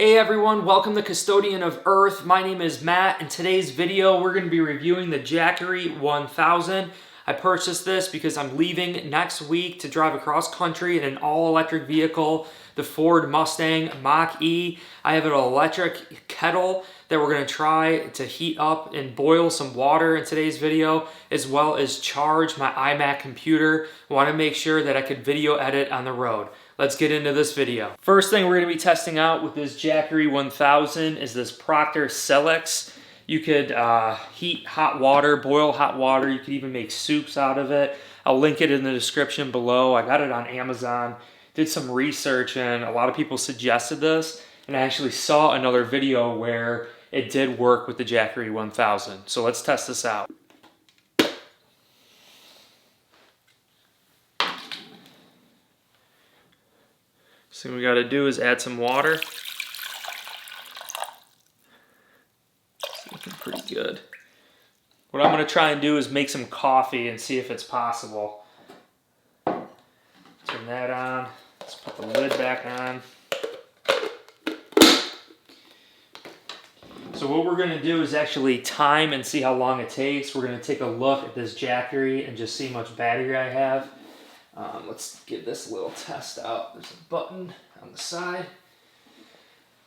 Hey everyone, welcome to Custodian of Earth. My name is Matt. In today's video, we're going to be reviewing the Jackery 1000. I purchased this because I'm leaving next week to drive across country in an all-electric vehicle, the Ford Mustang Mach-E. I have an electric kettle that we're going to try to heat up and boil some water in today's video, as well as charge my iMac computer. I want to make sure that I could video edit on the road. Let's get into this video. First thing we're going to be testing out with this Jackery 1000 is this Proctor Silex. You could heat hot water, boil hot water. You could even make soups out of it. I'll link it in the description below. I got it on Amazon, did some research, and a lot of people suggested this. And I actually saw another video where it did work with the Jackery 1000. So let's test this out. So what we got to do is add some water. It's looking pretty good. What I'm going to try and do is make some coffee and see if it's possible. Turn that on. Let's put the lid back on. So what we're going to do is actually time and see how long it takes. We're going to take a look at this Jackery and just see how much battery I have. Let's give this a little test out. There's a button on the side.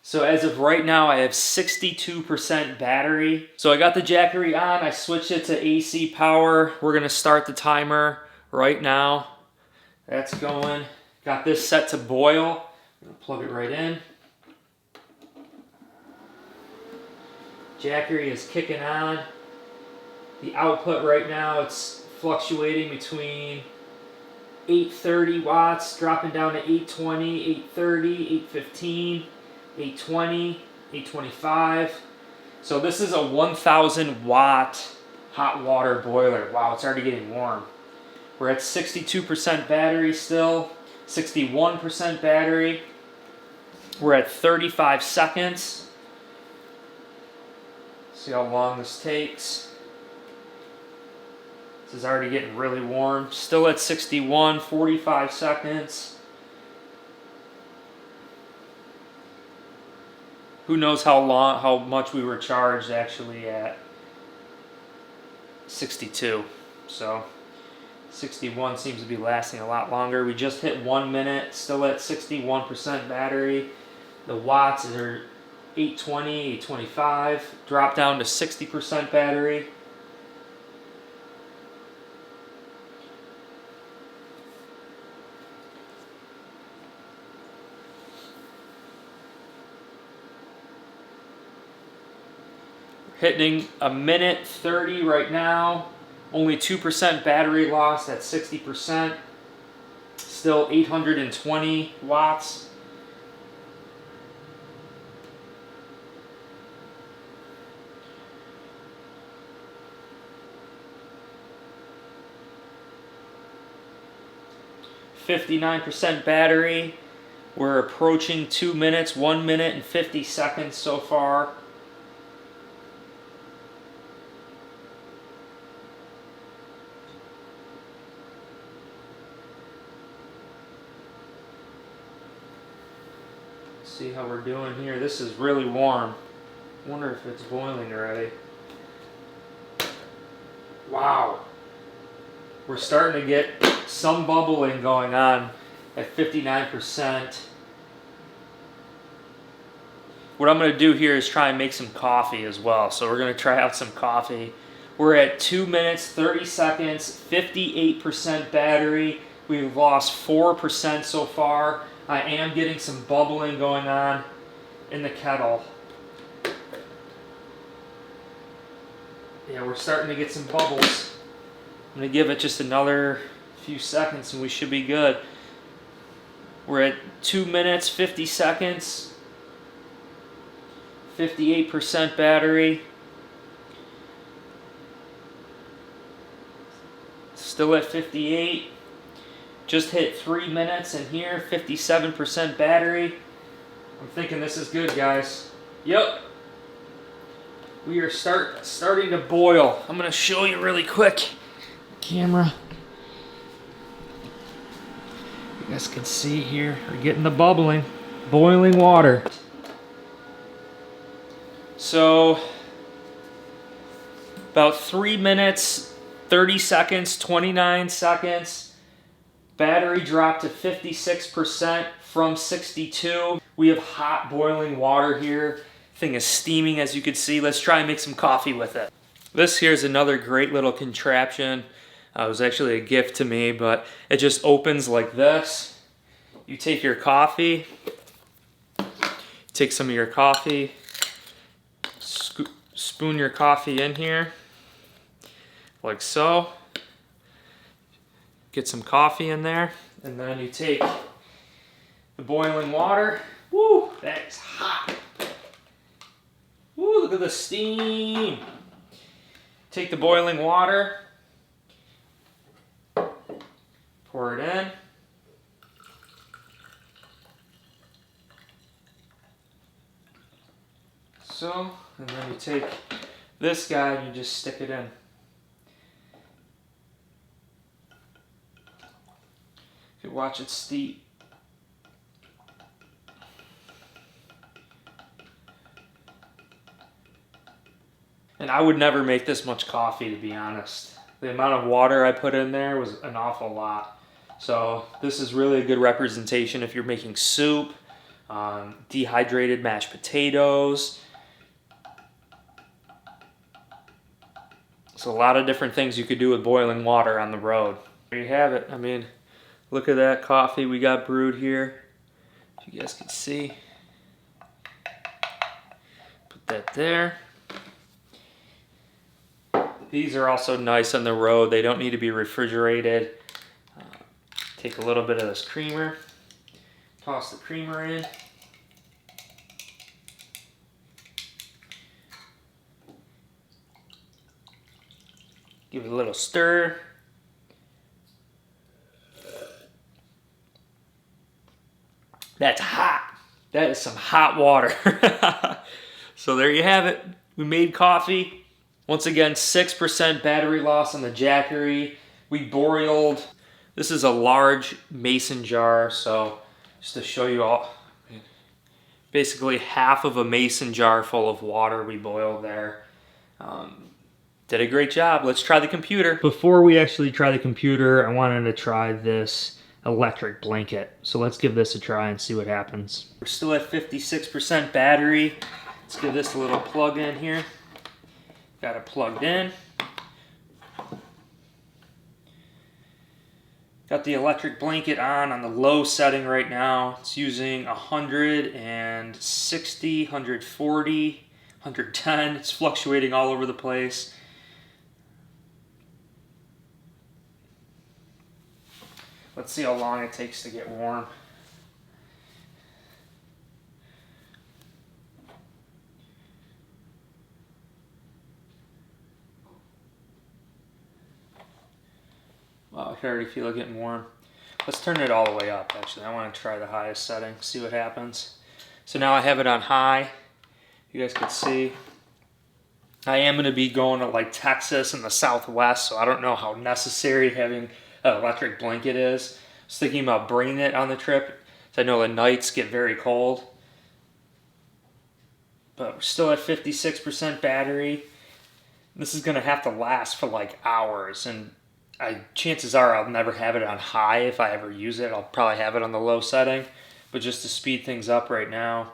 So as of right now, I have 62% battery. So I got the Jackery on. I switched it to AC power. We're going to start the timer right now. That's going. Got this set to boil. I'm going to plug it right in. Jackery is kicking on. The output right now, it's fluctuating between 830 watts, dropping down to 820, 830, 815, 820, 825. So this is a 1000 watt hot water boiler. Wow, it's already getting warm. We're at 62% battery still, 61% battery. We're at 35 seconds. See how long this takes. This is already getting really warm. Still at 61, 45 seconds. Who knows how much we were charged actually at 62. So 61 seems to be lasting a lot longer. We just hit 1 minute, still at 61% battery. The watts are 820, 825. Drop down to 60% battery. Hitting a minute 30 right now. Only 2% battery loss at 60%. Still 820 watts. %59 battery. We're approaching 2 minutes, 1 minute and 50 seconds so far. See how we're doing here. This is really warm. Wonder if it's boiling already. Wow. We're starting to get some bubbling going on at 59%. What I'm going to do here is try and make some coffee as well. So we're going to try out some coffee. We're at 2 minutes, 30 seconds, 58% battery. We've lost 4% so far. I am getting some bubbling going on in the kettle. Yeah, we're starting to get some bubbles. I'm going to give it just another few seconds and we should be good. We're at 2 minutes, 50 seconds. 58% battery. Still at 58. Just hit 3 minutes in here, 57% battery. I'm thinking this is good, guys. Yep. We are starting to boil. I'm going to show you really quick. Camera. You guys can see here, we're getting the bubbling, boiling water. So about 3 minutes, 30 seconds, 29 seconds. Battery dropped to 56% from 62. We have hot boiling water here. Thing is steaming, as you can see. Let's try and make some coffee with it. This here is another great little contraption. It was actually a gift to me, but it just opens like this. You take your coffee, take some of your coffee, spoon your coffee in here, like so. Get some coffee in there, and then you take the boiling water. Woo, that is hot. Woo, look at the steam. Take the boiling water, pour it in. So, and then you take this guy and you just stick it in. You can watch it steep. And I would never make this much coffee, to be honest. The amount of water I put in there was an awful lot. So this is really a good representation if you're making soup, dehydrated mashed potatoes. So a lot of different things you could do with boiling water on the road. There you have it. I mean, look at that coffee we got brewed here. If you guys can see. Put that there. These are also nice on the road. They don't need to be refrigerated. Take a little bit of this creamer. Toss the creamer in. Give it a little stir. That's hot. That is some hot water. So there you have it. We made coffee. Once again, 6% battery loss on the Jackery. We boiled. This is a large mason jar, so just to show you all, basically half of a mason jar full of water we boiled there. Did a great job. Let's try the computer. Before we actually try the computer, I wanted to try this electric blanket. So let's give this a try and see what happens. We're still at 56% battery. Let's give this a little plug in here. Got it plugged in. Got the electric blanket on the low setting right now. It's using 160, 140, 110. It's fluctuating all over the place. Let's see how long it takes to get warm. Wow, I can already feel it getting warm. Let's turn it all the way up, actually. I want to try the highest setting, see what happens. So now I have it on high. You guys can see. I am going to be going to like Texas and the Southwest, so I don't know how necessary having an electric blanket is. I was thinking about bringing it on the trip, so I know the nights get very cold. But we're still at 56% battery. This is going to have to last for like hours, and chances are I'll never have it on high. If I ever use it, I'll probably have it on the low setting. But just to speed things up right now,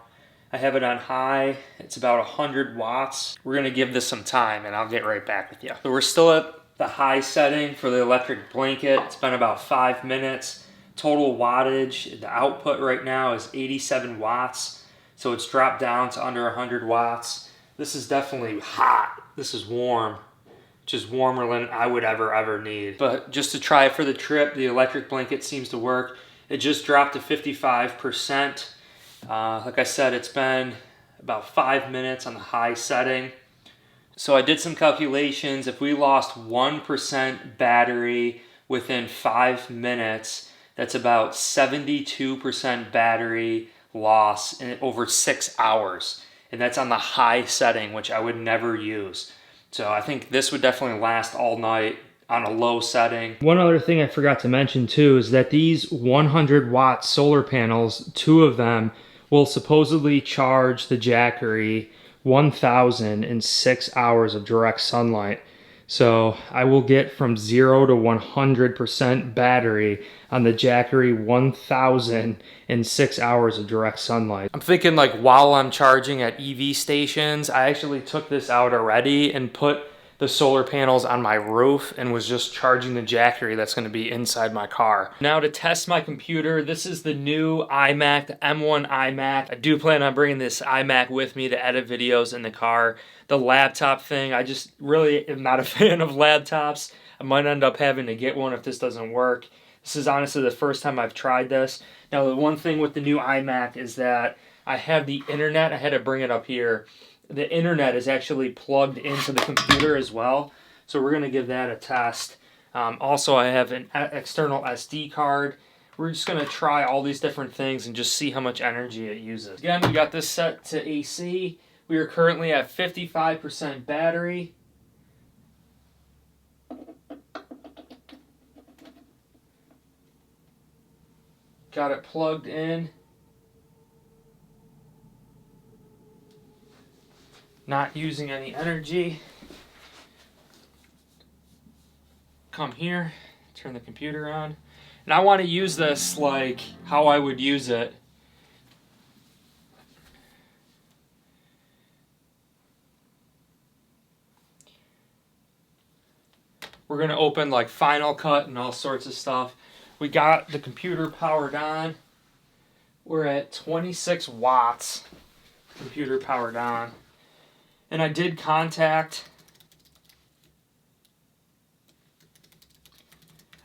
I have it on high. It's about 100 watts. We're going to give this some time, and I'll get right back with you. So we're still at the high setting for the electric blanket. It's been about 5 minutes. Total wattage, the output right now is 87 watts. So it's dropped down to under 100 watts. This is definitely hot. This is warm. Which is warmer than I would ever need. But just to try it for the trip, the electric blanket seems to work. It just dropped to 55%. Like I said, it's been about 5 minutes on the high setting. So I did some calculations. If we lost 1% battery within 5 minutes, that's about 72% battery loss in over 6 hours. And that's on the high setting, which I would never use. So I think this would definitely last all night on a low setting. One other thing I forgot to mention too is that these 100 watt solar panels, 2 of them, will supposedly charge the Jackery 1,006 hours of direct sunlight. So I will get from 0 to 100% battery on the Jackery 1,006 hours of direct sunlight. I'm thinking like while I'm charging at EV stations, I actually took this out already and put the solar panels on my roof and was just charging the Jackery that's going to be inside my car. Now to test my computer, this is the new iMac, the M1 iMac. I do plan on bringing this iMac with me to edit videos in the car. The laptop thing, I just really am not a fan of laptops. I might end up having to get one if this doesn't work. This is honestly the first time I've tried this. Now the one thing with the new iMac is that I have the internet. I had to bring it up here. The internet is actually plugged into the computer as well. So we're gonna give that a test. Also, I have an external SD card. We're just gonna try all these different things and just see how much energy it uses. Again, we got this set to AC. We are currently at 55% battery. Got it plugged in. Not using any energy. Come here, turn the computer on. And I want to use this like how I would use it. We're going to open like Final Cut and all sorts of stuff. We got the computer powered on. We're at 26 watts. Computer powered on. And I did contact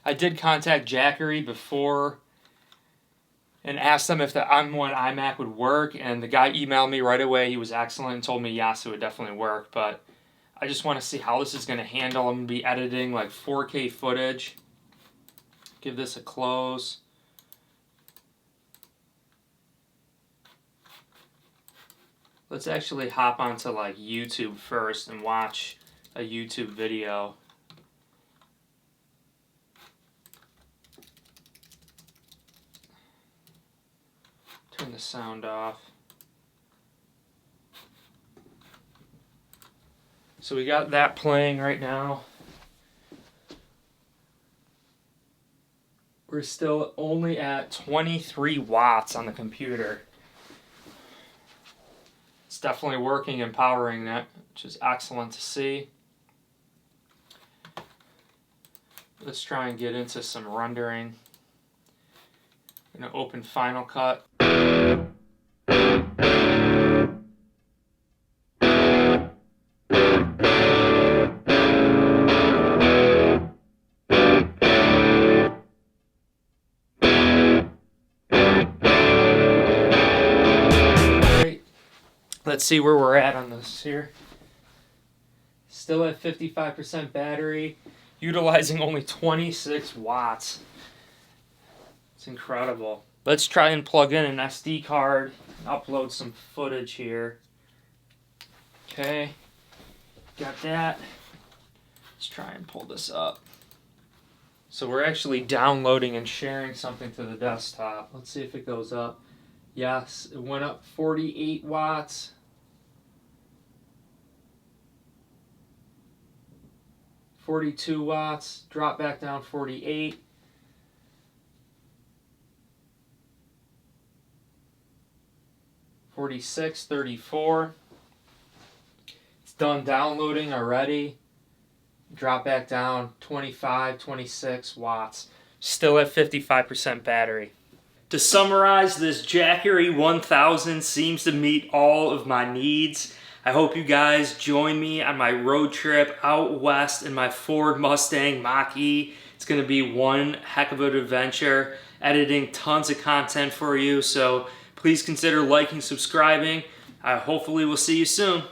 Jackery before and asked them if the M1 iMac would work, and the guy emailed me right away. He was excellent and told me yes, it would definitely work, but I just want to see how this is going to handle. I'm going to be editing like 4K footage. Give this a close. Let's actually hop onto like YouTube first and watch a YouTube video. Turn the sound off. So we got that playing right now. We're still only at 23 watts on the computer. It's definitely working and powering that, which is excellent to see. Let's try and get into some rendering. I'm going to open Final Cut. Let's see where we're at on this here. Still at 55% battery, utilizing only 26 watts. It's incredible. Let's try and plug in an SD card, upload some footage here. Okay, got that. Let's try and pull this up. So we're actually downloading and sharing something to the desktop. Let's see if it goes up. Yes, it went up 48 watts. $42 watts, drop back down 48. $46, 34. It's done downloading already. Drop back down 25, 26 watts. Still at 55% battery. To summarize, this Jackery 1000 seems to meet all of my needs. I hope you guys join me on my road trip out west in my Ford Mustang Mach-E. It's going to be one heck of an adventure, editing tons of content for you, so please consider liking, subscribing. Hopefully we'll see you soon.